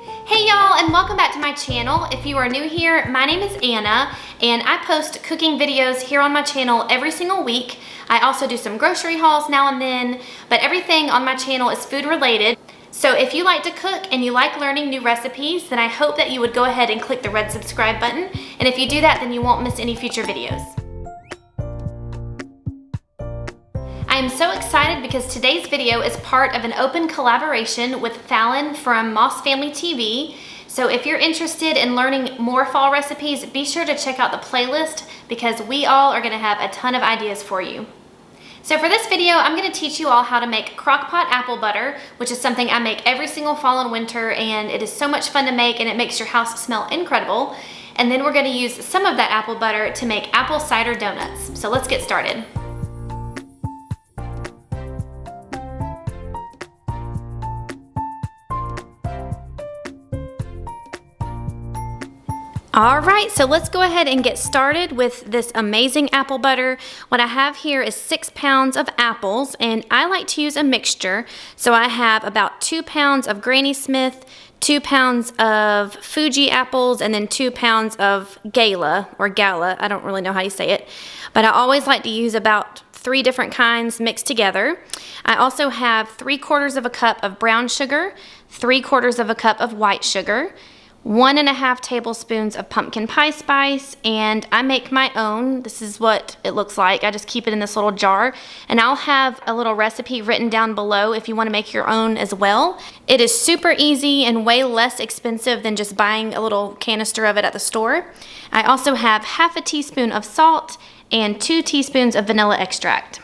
Hey y'all, and welcome back to my channel. If you are new here, my name is Anna and I post cooking videos here on my channel every single week. I also do some grocery hauls now and then, but everything on my channel is food related. So if you like to cook and you like learning new recipes, then I hope that you would go ahead and click the red subscribe button. And if you do that, then you won't miss any future videos. I am so excited because today's video is part of an open collaboration with Falon from Moss Family TV. So if you're interested in learning more fall recipes, be sure to check out the playlist because we all are gonna have a ton of ideas for you. So for this video, I'm gonna teach you all how to make crock-pot apple butter, which is something I make every single fall and winter, and it is so much fun to make and it makes your house smell incredible. And then we're gonna use some of that apple butter to make apple cider donuts. So let's get started. All right, so let's go ahead and get started with this amazing apple butter. What I have here is 6 pounds of apples, and I like to use a mixture. So I have about 2 pounds of Granny Smith, 2 pounds of Fuji apples, and then 2 pounds of Gala, or Gala, I don't really know how you say it. But I always like to use about 3 different kinds mixed together. I also have 3/4 of a cup of brown sugar, 3/4 of a cup of white sugar, 1.5 tablespoons of pumpkin pie spice, and I make my own. This is what it looks like. I just keep it in this little jar, and I'll have a little recipe written down below if you want to make your own as well. It is super easy and way less expensive than just buying a little canister of it at the store. I also have 1/2 teaspoon of salt and 2 teaspoons of vanilla extract.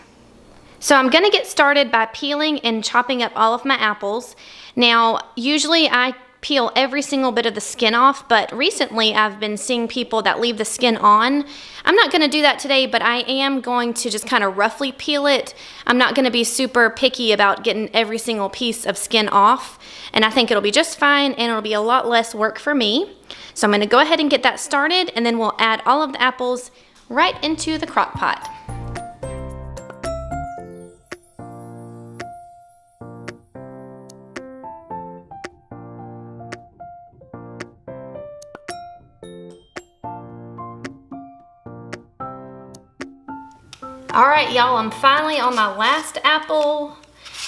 So I'm gonna get started by peeling and chopping up all of my apples. Now, usually I peel every single bit of the skin off, but recently I've been seeing people that leave the skin on. I'm not going to do that today, but I am going to just kind of roughly peel it. I'm not going to be super picky about getting every single piece of skin off, and I think it'll be just fine and it'll be a lot less work for me. So I'm going to go ahead and get that started, and then we'll add all of the apples right into the crock pot. All right, y'all, I'm finally on my last apple.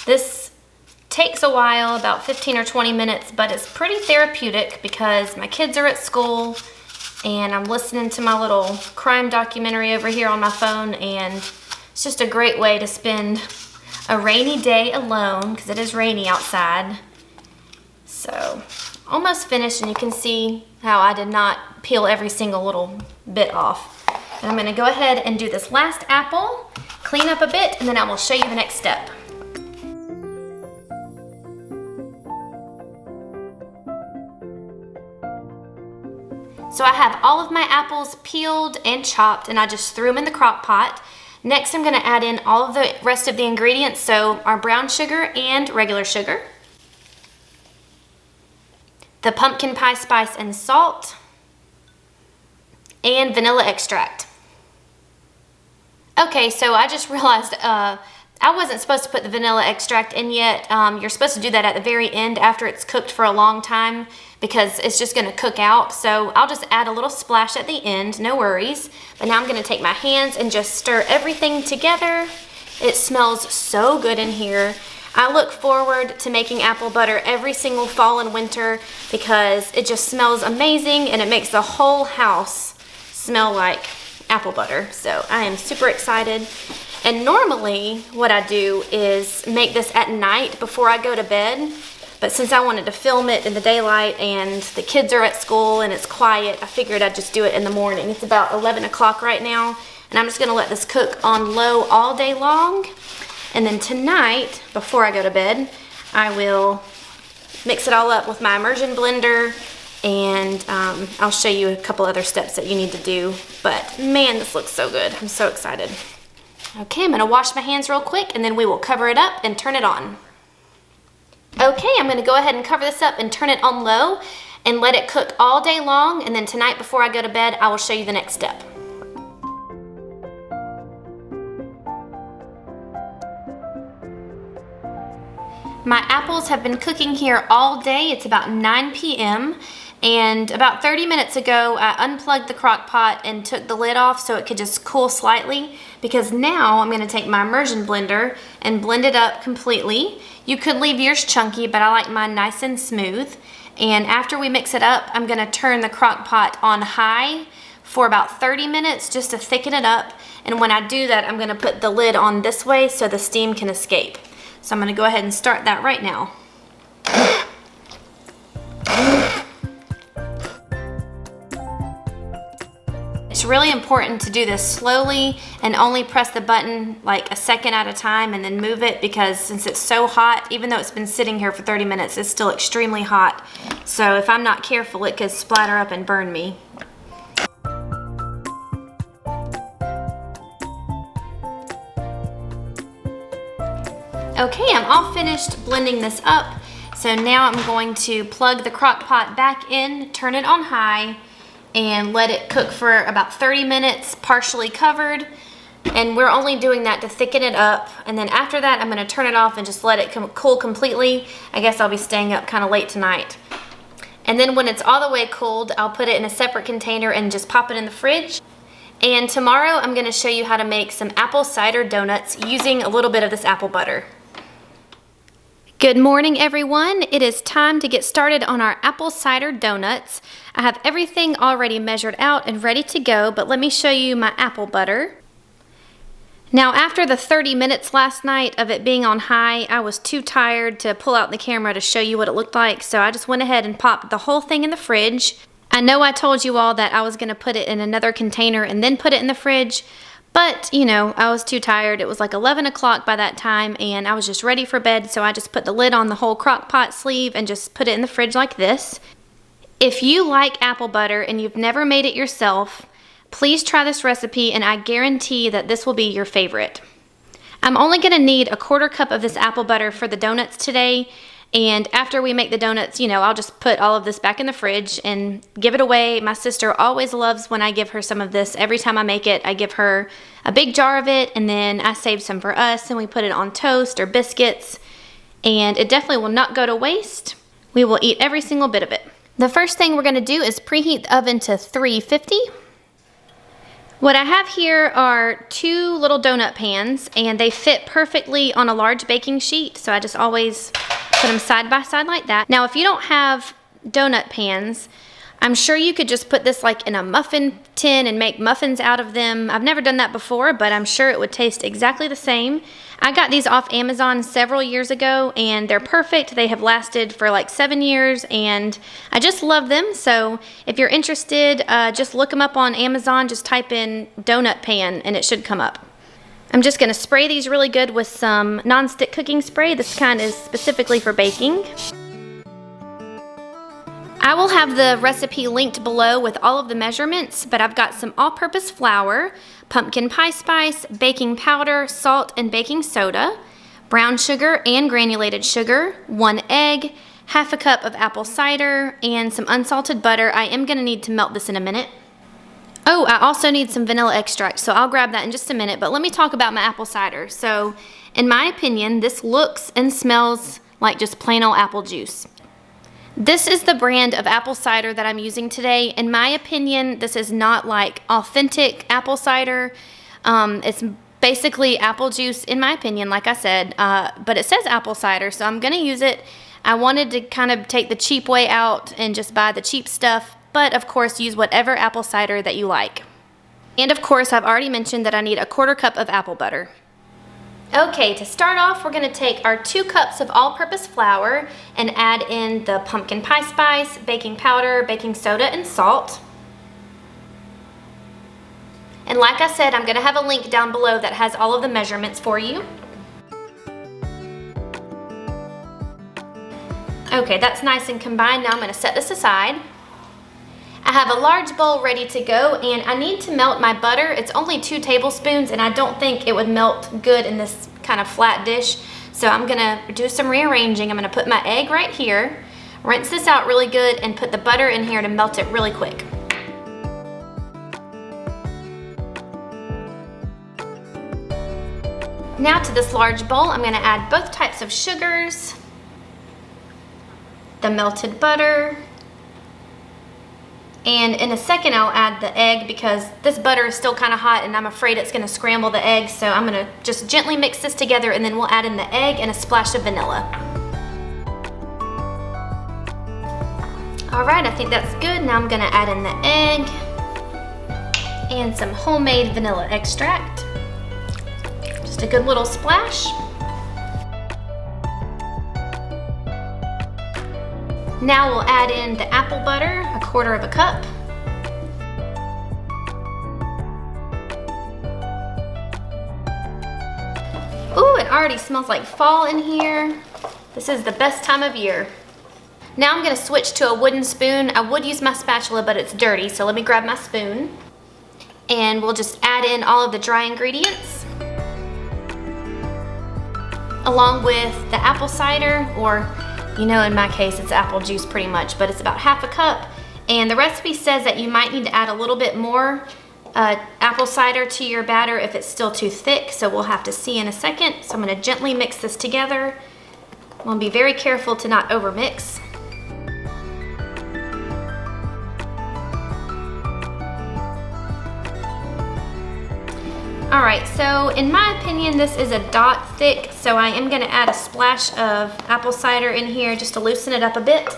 This takes a while, about 15 or 20 minutes, but it's pretty therapeutic because my kids are at school and I'm listening to my little crime documentary over here on my phone, and it's just a great way to spend a rainy day alone because it is rainy outside. So, almost finished, and you can see how I did not peel every single little bit off. And I'm gonna go ahead and do this last apple, clean up a bit, and then I will show you the next step. So I have all of my apples peeled and chopped, and I just threw them in the crock pot. Next, I'm gonna add in all of the rest of the ingredients, so our brown sugar and regular sugar, the pumpkin pie spice and salt, and vanilla extract. Okay, so I just realized I wasn't supposed to put the vanilla extract in yet. You're supposed to do that at the very end after it's cooked for a long time because it's just gonna cook out. So I'll just add a little splash at the end, no worries. But now I'm gonna take my hands and just stir everything together. It smells so good in here. I look forward to making apple butter every single fall and winter because it just smells amazing and it makes the whole house smell like apple butter. So I am super excited. And normally what I do is make this at night before I go to bed, but since I wanted to film it in the daylight and the kids are at school and it's quiet, I figured I'd just do it in the morning. It's about 11 o'clock right now, and I'm just gonna let this cook on low all day long. And then tonight, before I go to bed, I will mix it all up with my immersion blender, and I'll show you a couple other steps that you need to do. But man, this looks so good. I'm so excited. Okay, I'm gonna wash my hands real quick, and then we will cover it up and turn it on. Okay, I'm gonna go ahead and cover this up and turn it on low and let it cook all day long, and then tonight before I go to bed, I will show you the next step. My apples have been cooking here all day. It's about 9 p.m. and about 30 minutes ago I unplugged the crock pot and took the lid off so it could just cool slightly, because now I'm going to take my immersion blender and blend it up completely. You could leave yours chunky, but I like mine nice and smooth. And after we mix it up, I'm going to turn the crock pot on high for about 30 minutes just to thicken it up. And when I do that, I'm going to put the lid on this way so the steam can escape. So I'm going to go ahead and start that right now. It's really important to do this slowly and only press the button like a second at a time and then move it, because since it's so hot, even though it's been sitting here for 30 minutes, it's still extremely hot. So if I'm not careful, it could splatter up and burn me. Okay, I'm all finished blending this up. So now I'm going to plug the crock pot back in, turn it on high, and let it cook for about 30 minutes, partially covered. And we're only doing that to thicken it up. And then after that, I'm gonna turn it off and just let it cool completely. I guess I'll be staying up kind of late tonight. And then when it's all the way cooled, I'll put it in a separate container and just pop it in the fridge. And tomorrow, I'm gonna show you how to make some apple cider donuts using a little bit of this apple butter. Good morning, everyone. It is time to get started on our apple cider donuts. I have everything already measured out and ready to go, but let me show you my apple butter. Now, after the 30 minutes last night of it being on high, I was too tired to pull out the camera to show you what it looked like, so I just went ahead and popped the whole thing in the fridge. I know I told you all that I was going to put it in another container and then put it in the fridge, but, you know, I was too tired. It was like 11 o'clock by that time, and I was just ready for bed, so I just put the lid on the whole crock pot sleeve and just put it in the fridge like this. If you like apple butter and you've never made it yourself, please try this recipe, and I guarantee that this will be your favorite. I'm only going to need a 1/4 cup of this apple butter for the donuts today, and after we make the donuts, you know, I'll just put all of this back in the fridge and give it away. My sister always loves when I give her some of this. Every time I make it, I give her a big jar of it, and then I save some for us, and we put it on toast or biscuits, and it definitely will not go to waste. We will eat every single bit of it. The first thing we're going to do is preheat the oven to 350. What I have here are 2 little donut pans, and they fit perfectly on a large baking sheet, so I just always put them side by side like that. Now, if you don't have donut pans, I'm sure you could just put this like in a muffin tin and make muffins out of them. I've never done that before, but I'm sure it would taste exactly the same. I got these off Amazon several years ago, and they're perfect. They have lasted for like 7 years, and I just love them. So if you're interested, just look them up on Amazon. Just type in donut pan, and it should come up. I'm just going to spray these really good with some non-stick cooking spray. This kind is specifically for baking. I will have the recipe linked below with all of the measurements, but I've got some all-purpose flour, pumpkin pie spice, baking powder, salt, and baking soda, brown sugar and granulated sugar, 1 egg, 1/2 cup of apple cider, and some unsalted butter. I am going to need to melt this in a minute. Oh, I also need some vanilla extract, so I'll grab that in just a minute, but let me talk about my apple cider. So, in my opinion, this looks and smells like just plain old apple juice. This is the brand of apple cider that I'm using today. In my opinion, this is not like authentic apple cider. It's basically apple juice, in my opinion, like I said, but it says apple cider, so I'm going to use it. I wanted to kind of take the cheap way out and just buy the cheap stuff, but of course use whatever apple cider that you like. And of course, I've already mentioned that I need a 1/4 cup of apple butter. Okay, to start off, we're going to take our 2 cups of all-purpose flour and add in the pumpkin pie spice, baking powder, baking soda, and salt. And like I said, I'm going to have a link down below that has all of the measurements for you. Okay, that's nice and combined. Now I'm going to set this aside. I have a large bowl ready to go, and I need to melt my butter. It's only 2 tablespoons, and I don't think it would melt good in this kind of flat dish. So I'm gonna do some rearranging. I'm gonna put my egg right here, rinse this out really good, and put the butter in here to melt it really quick. Now to this large bowl, I'm gonna add both types of sugars. the melted butter. And in a second I'll add the egg because this butter is still kind of hot and I'm afraid it's going to scramble the egg. So I'm going to just gently mix this together and then we'll add in the egg and a splash of vanilla. Alright, I think that's good. Now I'm going to add in the egg and some homemade vanilla extract. Just a good little splash. Now we'll add in the apple butter, 1/4 cup. Ooh, it already smells like fall in here. This is the best time of year. Now I'm gonna switch to a wooden spoon. I would use my spatula, but it's dirty, so let me grab my spoon. And we'll just add in all of the dry ingredients, along with the apple cider, or you know, in my case, it's apple juice pretty much, but it's about 1/2 cup. And the recipe says that you might need to add a little bit more apple cider to your batter if it's still too thick, so we'll have to see in a second. So I'm gonna gently mix this together. I'm gonna be very careful to not overmix. All right, so in my opinion, this is a dot thick, so I am gonna add a splash of apple cider in here just to loosen it up a bit.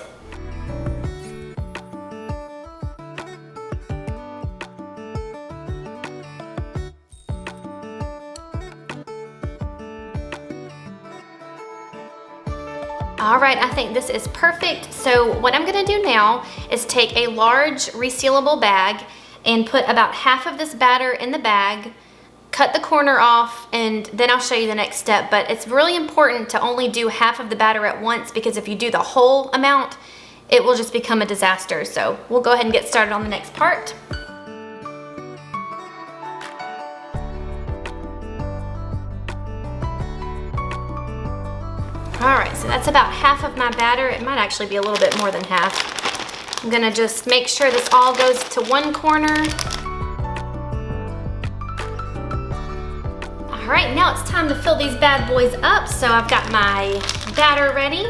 All right, I think this is perfect. So what I'm gonna do now is take a large resealable bag and put about half of this batter in the bag, cut the corner off, and then I'll show you the next step. But it's really important to only do half of the batter at once, because if you do the whole amount, it will just become a disaster. So we'll go ahead and get started on the next part. All right, so that's about half of my batter. It might actually be a little bit more than half. I'm gonna just make sure this all goes to one corner. All right, now it's time to fill these bad boys up. So I've got my batter ready,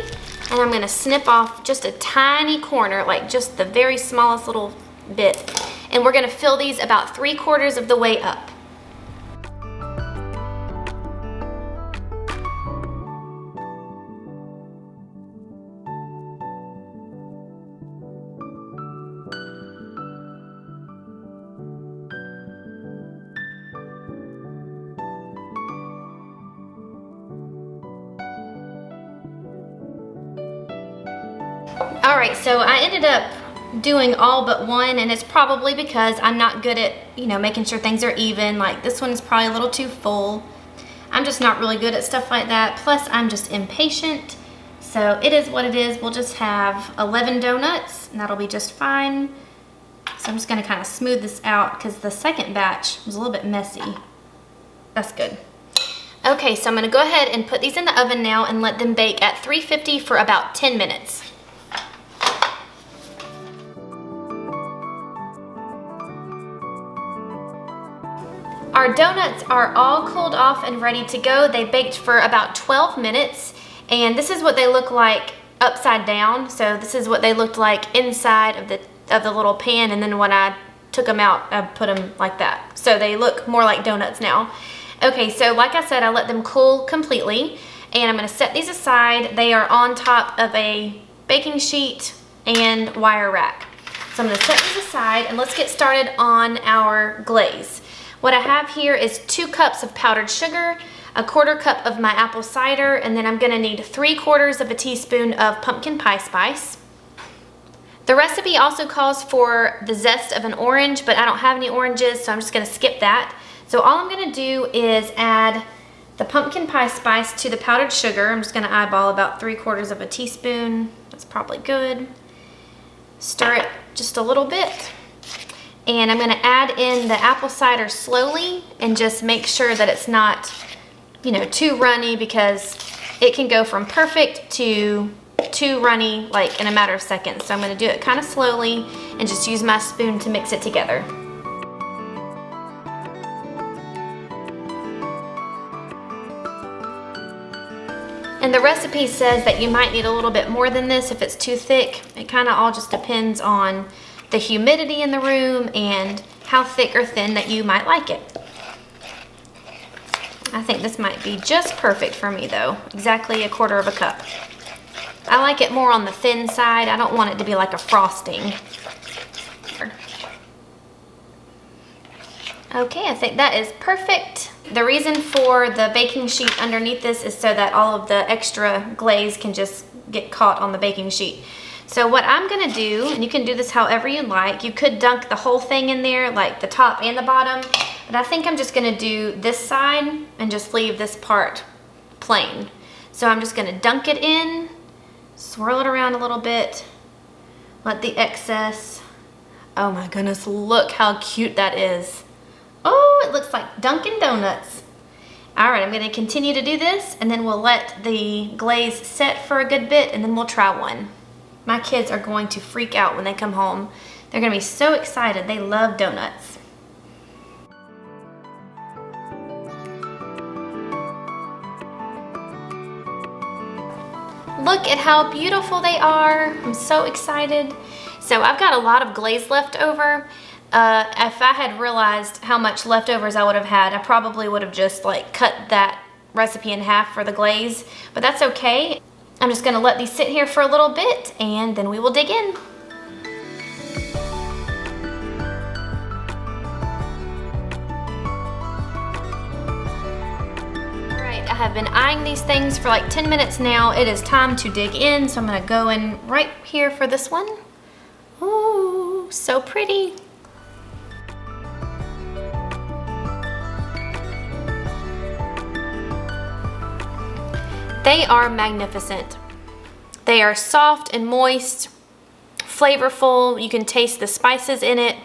and I'm gonna snip off just a tiny corner, like just the very smallest little bit. And we're gonna fill these about 3/4 of the way up. All right, so I ended up doing all but one, and it's probably because I'm not good at, you know, making sure things are even. Like this one is probably a little too full. I'm just not really good at stuff like that. Plus I'm just impatient. So it is what it is. We'll just have 11 donuts and that'll be just fine. So I'm just gonna kind of smooth this out because the second batch was a little bit messy. That's good. Okay, so I'm gonna go ahead and put these in the oven now and let them bake at 350 for about 10 minutes. Our donuts are all cooled off and ready to go. They baked for about 12 minutes, and this is what they look like upside down. So this is what they looked like inside of the little pan, and then when I took them out, I put them like that. So they look more like donuts now. Okay, so like I said, I let them cool completely, and I'm gonna set these aside. They are on top of a baking sheet and wire rack. So I'm gonna set these aside, and let's get started on our glaze. What I have here is 2 cups of powdered sugar, 1/4 cup of my apple cider, and then I'm gonna need 3/4 teaspoon of pumpkin pie spice. The recipe also calls for the zest of an orange, but I don't have any oranges, so I'm just gonna skip that. So all I'm gonna do is add the pumpkin pie spice to the powdered sugar. I'm just gonna eyeball about 3/4 teaspoon. That's probably good. Stir it just a little bit. And I'm gonna add in the apple cider slowly and just make sure that it's not, you know, too runny, because it can go from perfect to too runny like in a matter of seconds. So I'm gonna do it kind of slowly and just use my spoon to mix it together. And And the recipe says that you might need a little bit more than this if it's too thick. It kind of all just depends on the humidity in the room and how thick or thin that you might like it. I think this might be just perfect for me though, exactly 1/4 cup. I like it more on the thin side. I don't want it to be like a frosting. Okay, I think that is perfect. The reason for the baking sheet underneath this is so that all of the extra glaze can just get caught on the baking sheet. So what I'm gonna do, and you can do this however you like, you could dunk the whole thing in there, like the top and the bottom, but I think I'm just gonna do this side and just leave this part plain. So I'm just gonna dunk it in, swirl it around a little bit, let the excess, oh my goodness, look how cute that is. Oh, it looks like Dunkin' Donuts. All right, I'm gonna continue to do this and then we'll let the glaze set for a good bit and then we'll try one. My kids are going to freak out when they come home. They're gonna be so excited. They love donuts. Look at how beautiful they are. I'm so excited. So I've got a lot of glaze left over. If I had realized how much leftovers I would have had, I probably would have just like cut that recipe in half for the glaze, but that's okay. I'm just gonna let these sit here for a little bit and then we will dig in. All right, I have been eyeing these things for like 10 minutes now. It is time to dig in, so I'm gonna go in right here for this one. Ooh, so pretty. They are magnificent. They are soft and moist, flavorful. You can taste the spices in it.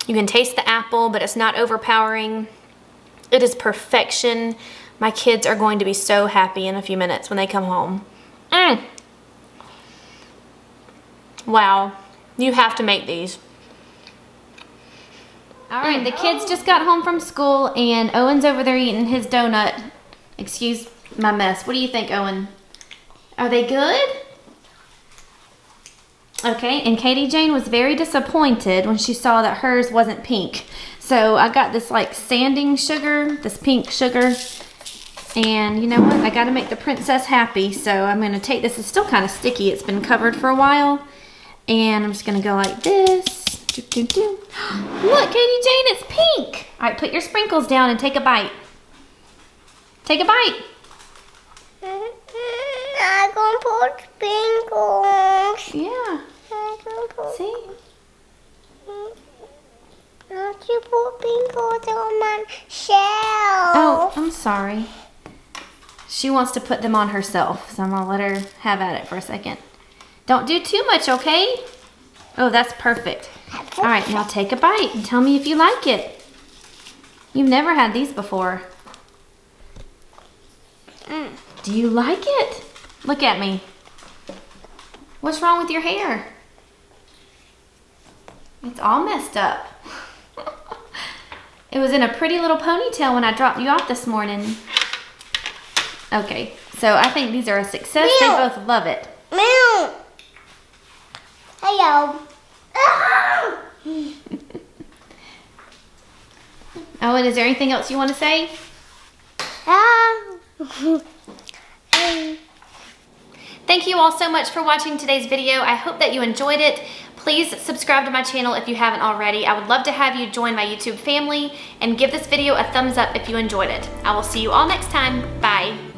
You can taste the apple, but it's not overpowering. It is perfection. My kids are going to be so happy in a few minutes when they come home. Wow, you have to make these. All right, the kids just got home from school and Owen's over there eating his donut. Excuse my mess. What do you think, Owen? Are they good? Okay, and Katie Jane was very disappointed when she saw that hers wasn't pink. So I got this like sanding sugar, this pink sugar. And you know what? I gotta make the princess happy. So I'm gonna take this. It's still kind of sticky. It's been covered for a while. And I'm just gonna go like this. Look, Katie Jane, it's pink. All right, put your sprinkles down and take a bite. Take a bite. I'm gonna put sprinkles. Yeah. I'm gonna put. See? Don't you put sprinkles on my shelf? Oh, I'm sorry. She wants to put them on herself, so I'm gonna let her have at it for a second. Don't do too much, okay? Oh, that's perfect. All right, now take a bite and tell me if you like it. You've never had these before. Do you like it? Look at me. What's wrong with your hair? It's all messed up. It was in a pretty little ponytail when I dropped you off this morning. Okay, so I think these are a success. They both love it. Meow. Hello. Owen, is there anything else you want to say? Thank you all so much for watching today's video. I hope that you enjoyed it. Please subscribe to my channel if you haven't already. I would love to have you join my YouTube family and give this video a thumbs up if you enjoyed it. I will see you all next time. Bye.